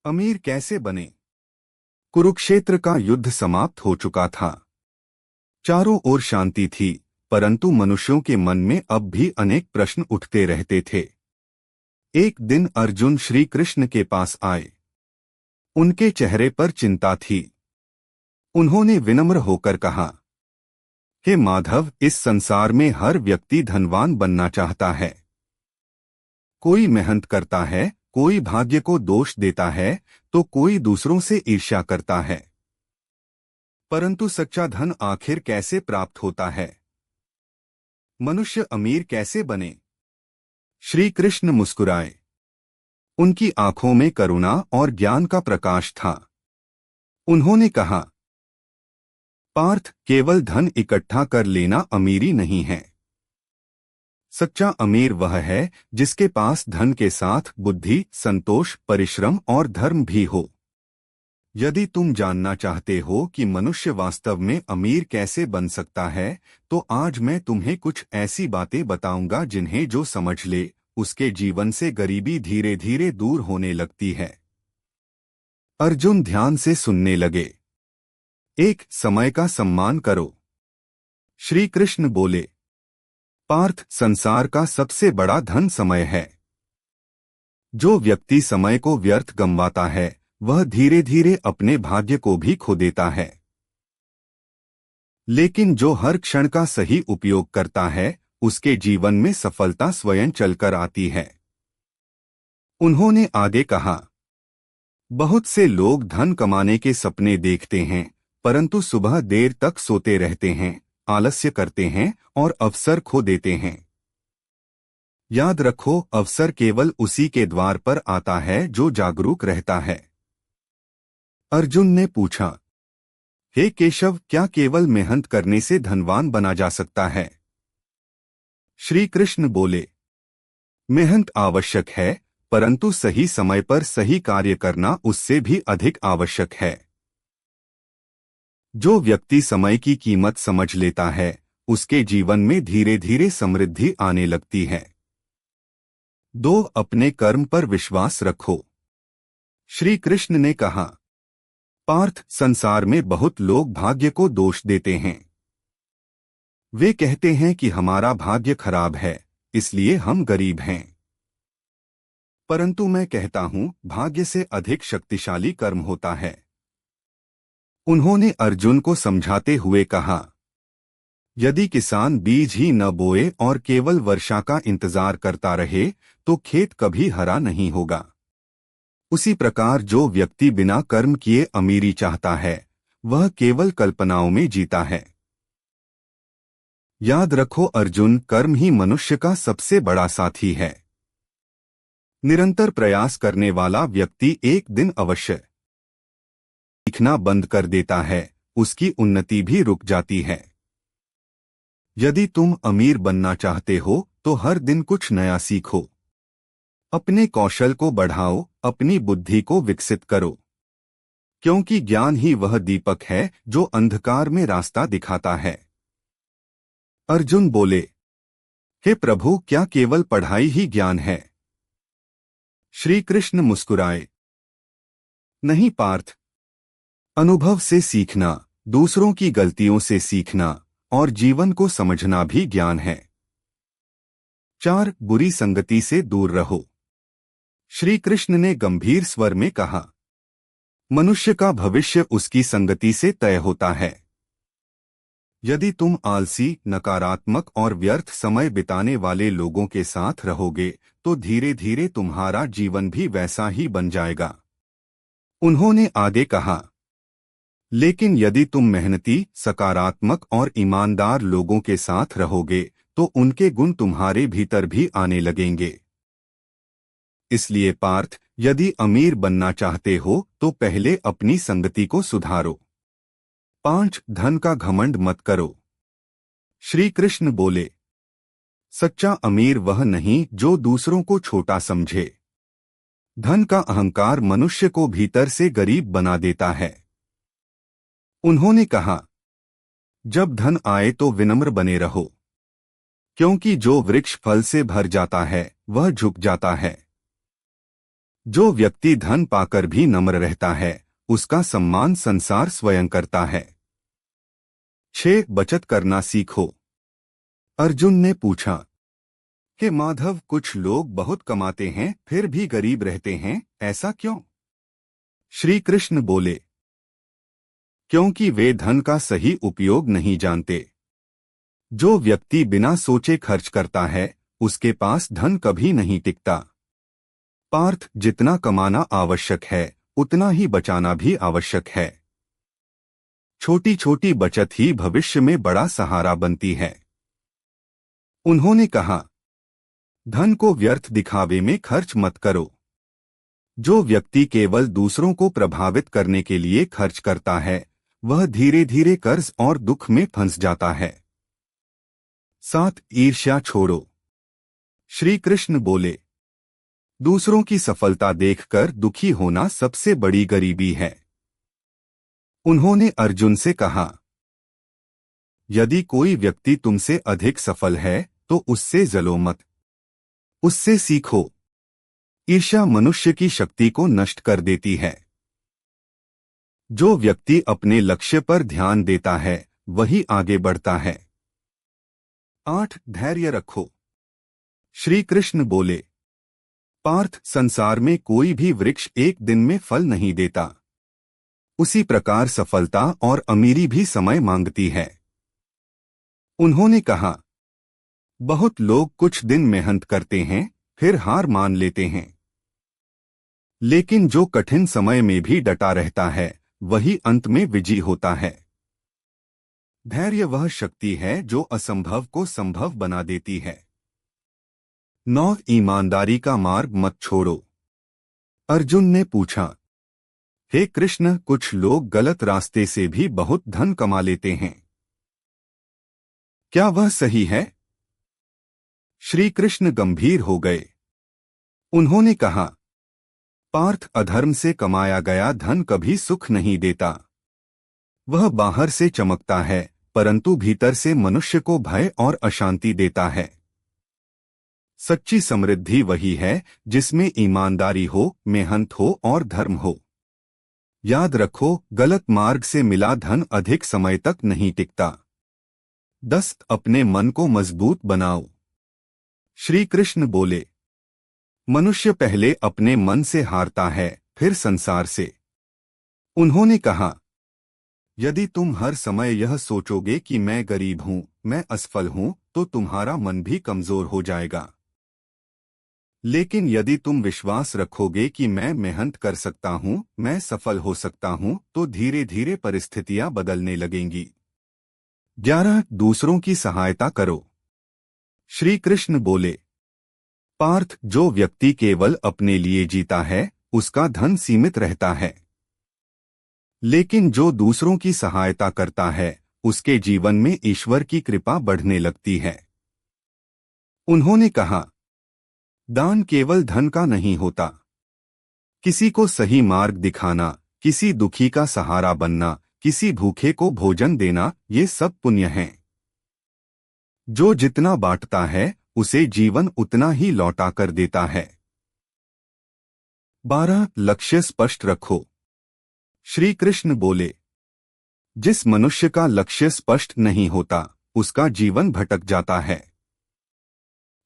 अमीर कैसे बने। कुरुक्षेत्र का युद्ध समाप्त हो चुका था। चारों ओर शांति थी, परंतु मनुष्यों के मन में अब भी अनेक प्रश्न उठते रहते थे। एक दिन अर्जुन श्री कृष्ण के पास आए। उनके चेहरे पर चिंता थी। उन्होंने विनम्र होकर कहा, हे माधव, इस संसार में हर व्यक्ति धनवान बनना चाहता है। कोई मेहनत करता है, कोई भाग्य को दोष देता है, तो कोई दूसरों से ईर्ष्या करता है। परंतु सच्चा धन आखिर कैसे प्राप्त होता है? मनुष्य अमीर कैसे बने? श्री कृष्ण मुस्कुराए। उनकी आंखों में करुणा और ज्ञान का प्रकाश था। उन्होंने कहा, पार्थ, केवल धन इकट्ठा कर लेना अमीरी नहीं है। सच्चा अमीर वह है जिसके पास धन के साथ बुद्धि, संतोष, परिश्रम और धर्म भी हो। यदि तुम जानना चाहते हो कि मनुष्य वास्तव में अमीर कैसे बन सकता है, तो आज मैं तुम्हें कुछ ऐसी बातें बताऊंगा जिन्हें जो समझ ले, उसके जीवन से गरीबी धीरे धीरे दूर होने लगती है। अर्जुन ध्यान से सुनने लगे। एक, समय का सम्मान करो। श्री कृष्ण बोले, पार्थ, संसार का सबसे बड़ा धन समय है। जो व्यक्ति समय को व्यर्थ गंवाता है, वह धीरे धीरे अपने भाग्य को भी खो देता है। लेकिन जो हर क्षण का सही उपयोग करता है, उसके जीवन में सफलता स्वयं चलकर आती है। उन्होंने आगे कहा, बहुत से लोग धन कमाने के सपने देखते हैं, परंतु सुबह देर तक सोते रहते हैं, आलस्य करते हैं और अवसर खो देते हैं। याद रखो, अवसर केवल उसी के द्वार पर आता है जो जागरूक रहता है। अर्जुन ने पूछा, हे केशव, क्या केवल मेहनत करने से धनवान बना जा सकता है? श्री कृष्ण बोले, मेहनत आवश्यक है, परंतु सही समय पर सही कार्य करना उससे भी अधिक आवश्यक है। जो व्यक्ति समय की कीमत समझ लेता है, उसके जीवन में धीरे धीरे समृद्धि आने लगती है। 2, अपने कर्म पर विश्वास रखो। श्री कृष्ण ने कहा, पार्थ, संसार में बहुत लोग भाग्य को दोष देते हैं। वे कहते हैं कि हमारा भाग्य खराब है, इसलिए हम गरीब हैं। परंतु मैं कहता हूं, भाग्य से अधिक शक्तिशाली कर्म होता है। उन्होंने अर्जुन को समझाते हुए कहा, यदि किसान बीज ही न बोए और केवल वर्षा का इंतजार करता रहे, तो खेत कभी हरा नहीं होगा। उसी प्रकार जो व्यक्ति बिना कर्म किए अमीरी चाहता है, वह केवल कल्पनाओं में जीता है। याद रखो अर्जुन, कर्म ही मनुष्य का सबसे बड़ा साथी है। निरंतर प्रयास करने वाला व्यक्ति एक दिन अवश्य सीखना बंद कर देता है, उसकी उन्नति भी रुक जाती है। यदि तुम अमीर बनना चाहते हो, तो हर दिन कुछ नया सीखो। अपने कौशल को बढ़ाओ, अपनी बुद्धि को विकसित करो, क्योंकि ज्ञान ही वह दीपक है जो अंधकार में रास्ता दिखाता है। अर्जुन बोले, हे प्रभु, क्या केवल पढ़ाई ही ज्ञान है? श्री कृष्ण मुस्कुराए, नहीं पार्थ, अनुभव से सीखना, दूसरों की गलतियों से सीखना और जीवन को समझना भी ज्ञान है। 4, बुरी संगति से दूर रहो। श्री कृष्ण ने गंभीर स्वर में कहा, मनुष्य का भविष्य उसकी संगति से तय होता है। यदि तुम आलसी, नकारात्मक और व्यर्थ समय बिताने वाले लोगों के साथ रहोगे, तो धीरे धीरे तुम्हारा जीवन भी वैसा ही बन जाएगा। उन्होंने आगे कहा, लेकिन यदि तुम मेहनती, सकारात्मक और ईमानदार लोगों के साथ रहोगे, तो उनके गुण तुम्हारे भीतर भी आने लगेंगे। इसलिए पार्थ, यदि अमीर बनना चाहते हो, तो पहले अपनी संगति को सुधारो। 5, धन का घमंड मत करो। श्री कृष्ण बोले, सच्चा अमीर वह नहीं जो दूसरों को छोटा समझे। धन का अहंकार मनुष्य को भीतर से गरीब बना देता है। उन्होंने कहा, जब धन आए तो विनम्र बने रहो, क्योंकि जो वृक्ष फल से भर जाता है, वह झुक जाता है। जो व्यक्ति धन पाकर भी नम्र रहता है उसका सम्मान संसार स्वयं करता है। 6 बचत करना सीखो। अर्जुन ने पूछा कि माधव, कुछ लोग बहुत कमाते हैं फिर भी गरीब रहते हैं, ऐसा क्यों? श्री कृष्ण बोले, क्योंकि वे धन का सही उपयोग नहीं जानते। जो व्यक्ति बिना सोचे खर्च करता है उसके पास धन कभी नहीं टिकता। पार्थ, जितना कमाना आवश्यक है उतना ही बचाना भी आवश्यक है। छोटी छोटी बचत ही भविष्य में बड़ा सहारा बनती है। उन्होंने कहा, धन को व्यर्थ दिखावे में खर्च मत करो। जो व्यक्ति केवल दूसरों को प्रभावित करने के लिए खर्च करता है वह धीरे धीरे कर्ज और दुख में फंस जाता है। 7 ईर्ष्या छोड़ो। श्री कृष्ण बोले, दूसरों की सफलता देखकर दुखी होना सबसे बड़ी गरीबी है। उन्होंने अर्जुन से कहा, यदि कोई व्यक्ति तुमसे अधिक सफल है तो उससे जलो मत, उससे सीखो। ईर्ष्या मनुष्य की शक्ति को नष्ट कर देती है। जो व्यक्ति अपने लक्ष्य पर ध्यान देता है वही आगे बढ़ता है। 8 धैर्य रखो। श्री कृष्ण बोले, पार्थ, संसार में कोई भी वृक्ष एक दिन में फल नहीं देता। उसी प्रकार सफलता और अमीरी भी समय मांगती है। उन्होंने कहा, बहुत लोग कुछ दिन मेहनत करते हैं फिर हार मान लेते हैं, लेकिन जो कठिन समय में भी डटा रहता है वही अंत में विजयी होता है। धैर्य वह शक्ति है जो असंभव को संभव बना देती है। 9 ईमानदारी का मार्ग मत छोड़ो। अर्जुन ने पूछा, हे कृष्ण, कुछ लोग गलत रास्ते से भी बहुत धन कमा लेते हैं, क्या वह सही है? श्री कृष्ण गंभीर हो गए। उन्होंने कहा, पार्थ, अधर्म से कमाया गया धन कभी सुख नहीं देता। वह बाहर से चमकता है परंतु भीतर से मनुष्य को भय और अशांति देता है। सच्ची समृद्धि वही है जिसमें ईमानदारी हो, मेहनत हो और धर्म हो। याद रखो, गलत मार्ग से मिला धन अधिक समय तक नहीं टिकता। 10 अपने मन को मजबूत बनाओ। श्री कृष्ण बोले, मनुष्य पहले अपने मन से हारता है फिर संसार से। उन्होंने कहा, यदि तुम हर समय यह सोचोगे कि मैं गरीब हूं, मैं असफल हूं, तो तुम्हारा मन भी कमजोर हो जाएगा। लेकिन यदि तुम विश्वास रखोगे कि मैं मेहनत कर सकता हूं, मैं सफल हो सकता हूं, तो धीरे धीरे परिस्थितियां बदलने लगेंगी। 11 दूसरों की सहायता करो। श्री कृष्ण बोले, पार्थ, जो व्यक्ति केवल अपने लिए जीता है उसका धन सीमित रहता है, लेकिन जो दूसरों की सहायता करता है उसके जीवन में ईश्वर की कृपा बढ़ने लगती है। उन्होंने कहा, दान केवल धन का नहीं होता। किसी को सही मार्ग दिखाना, किसी दुखी का सहारा बनना, किसी भूखे को भोजन देना, ये सब पुण्य हैं। जो जितना बांटता है उसे जीवन उतना ही लौटा कर देता है। 12 लक्ष्य स्पष्ट रखो। श्री कृष्ण बोले, जिस मनुष्य का लक्ष्य स्पष्ट नहीं होता उसका जीवन भटक जाता है।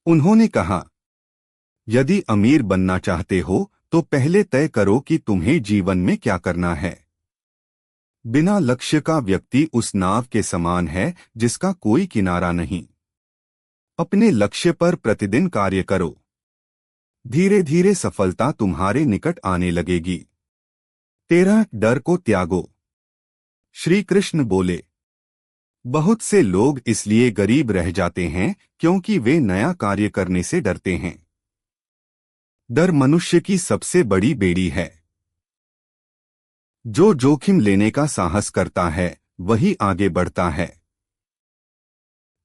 उन्होंने कहा, यदि अमीर बनना चाहते हो तो पहले तय करो कि तुम्हें जीवन में क्या करना है। बिना लक्ष्य का व्यक्ति उस नाव के समान है जिसका कोई किनारा नहीं। अपने लक्ष्य पर प्रतिदिन कार्य करो, धीरे धीरे सफलता तुम्हारे निकट आने लगेगी। 13 डर को त्यागो। श्री कृष्ण बोले, बहुत से लोग इसलिए गरीब रह जाते हैं क्योंकि वे नया कार्य करने से डरते हैं। डर मनुष्य की सबसे बड़ी बेड़ी है। जो जोखिम लेने का साहस करता है वही आगे बढ़ता है।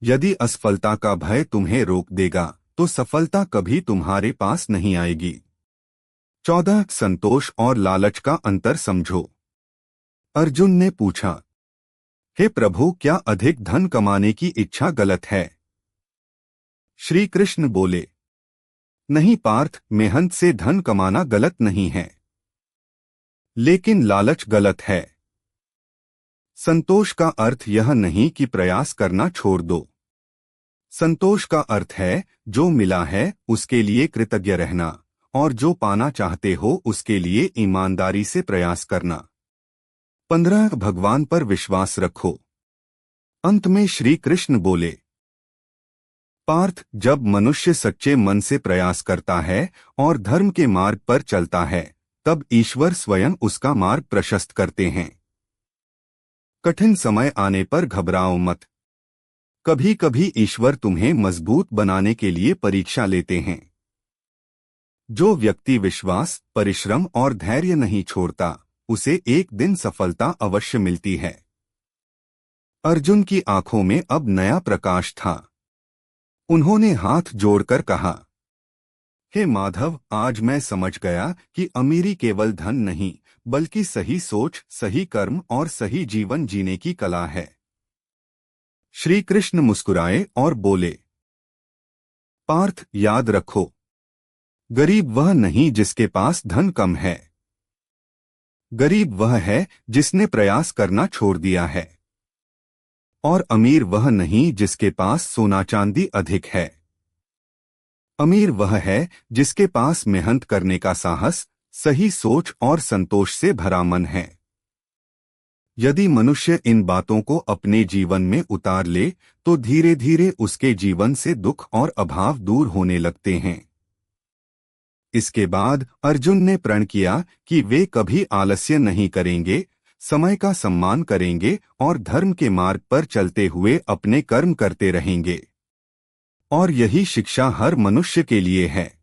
यदि असफलता का भय तुम्हें रोक देगा तो सफलता कभी तुम्हारे पास नहीं आएगी। 14 संतोष और लालच का अंतर समझो। अर्जुन ने पूछा, हे प्रभु, क्या अधिक धन कमाने की इच्छा गलत है? श्री कृष्ण बोले, नहीं पार्थ, मेहनत से धन कमाना गलत नहीं है, लेकिन लालच गलत है। संतोष का अर्थ यह नहीं कि प्रयास करना छोड़ दो। संतोष का अर्थ है जो मिला है उसके लिए कृतज्ञ रहना, और जो पाना चाहते हो उसके लिए ईमानदारी से प्रयास करना। 15 भगवान पर विश्वास रखो। अंत में श्री कृष्ण बोले, पार्थ, जब मनुष्य सच्चे मन से प्रयास करता है और धर्म के मार्ग पर चलता है, तब ईश्वर स्वयं उसका मार्ग प्रशस्त करते हैं। कठिन समय आने पर घबराओ मत। कभी कभी ईश्वर तुम्हें मजबूत बनाने के लिए परीक्षा लेते हैं। जो व्यक्ति विश्वास, परिश्रम और धैर्य नहीं छोड़ता, उसे एक दिन सफलता अवश्य मिलती है। अर्जुन की आंखों में अब नया प्रकाश था। उन्होंने हाथ जोड़कर कहा, हे माधव, आज मैं समझ गया कि अमीरी केवल धन नहीं, बल्कि सही सोच, सही कर्म और सही जीवन जीने की कला है। श्री कृष्ण मुस्कुराए और बोले, पार्थ, याद रखो, गरीब वह नहीं जिसके पास धन कम है। गरीब वह है जिसने प्रयास करना छोड़ दिया है। और अमीर वह नहीं जिसके पास सोना चांदी अधिक है। अमीर वह है जिसके पास मेहनत करने का साहस, सही सोच और संतोष से भरा मन है। यदि मनुष्य इन बातों को अपने जीवन में उतार ले, तो धीरे धीरे उसके जीवन से दुख और अभाव दूर होने लगते हैं। इसके बाद अर्जुन ने प्रण किया कि वे कभी आलस्य नहीं करेंगे, समय का सम्मान करेंगे और धर्म के मार्ग पर चलते हुए अपने कर्म करते रहेंगे। और यही शिक्षा हर मनुष्य के लिए है।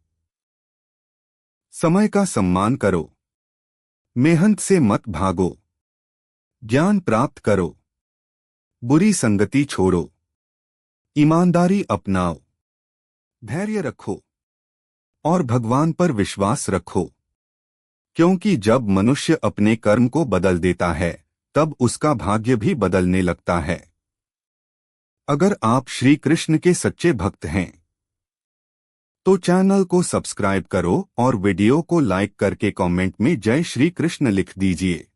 समय का सम्मान करो, मेहनत से मत भागो, ज्ञान प्राप्त करो, बुरी संगति छोड़ो, ईमानदारी अपनाओ, धैर्य रखो और भगवान पर विश्वास रखो। क्योंकि जब मनुष्य अपने कर्म को बदल देता है, तब उसका भाग्य भी बदलने लगता है। अगर आप श्री कृष्ण के सच्चे भक्त हैं, तो चैनल को सब्सक्राइब करो और वीडियो को लाइक करके कमेंट में जय श्री कृष्ण लिख दीजिए।